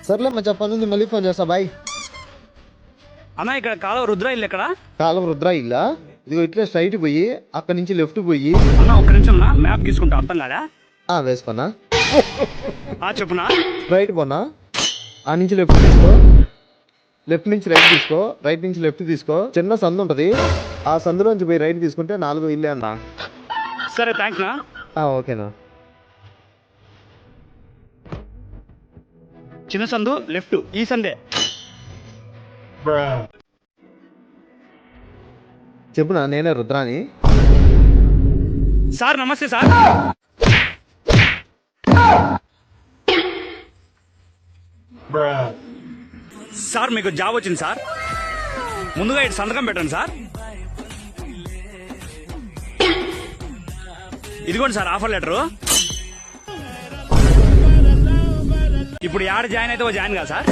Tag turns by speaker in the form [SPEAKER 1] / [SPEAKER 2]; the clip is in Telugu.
[SPEAKER 1] సర్లే మచ్చా పని ఉంది, మళ్ళీ ఫోన్ చేస్తా. బాయ్.
[SPEAKER 2] అన్న ఇక్కడ కాలువ రుద్ర ఇల్లు ఎక్కడ?
[SPEAKER 1] కాలం రుద్ర ఇల్లా? ఇదిగో ఇట్లా స్ట్రైట్ పోయి అక్కడి నుంచి లెఫ్ట్ పోయి.
[SPEAKER 2] అన్న ఒక్క నిమిషం నా మ్యాప్ తీసుకుంటా, అర్థం కాదా?
[SPEAKER 1] వేసుకున్నా.
[SPEAKER 2] చెప్పునా.
[SPEAKER 1] రైట్ పోనా, ఆ నుంచి లెఫ్ట్ తీసుకో, లెఫ్ట్ నుంచి రైట్ తీసుకో, రైట్ నుంచి లెఫ్ట్ తీసుకో, చిన్న సందు ఉంటుంది, ఆ సందులోంచి పోయి రైట్ తీసుకుంటే 4 ఇల్లే అన్నా.
[SPEAKER 2] సరే థ్యాంక్స్ నా.
[SPEAKER 1] ఓకేనా.
[SPEAKER 2] చిన్న సందు లెఫ్ట్, ఈ సందే.
[SPEAKER 1] చెప్పునా, నేనే రుద్రాని.
[SPEAKER 2] సార్ నమస్తే సార్. సార్ మీకు జాబ్ వచ్చింది సార్. ముందుగా ఇటు సంతకం పెట్టండి సార్. ఇదిగోండి సార్ ఆఫర్ లెటరు. ఇప్పుడు యాడ జాయిన్ అయితే జాయిన్ కాదు సార్.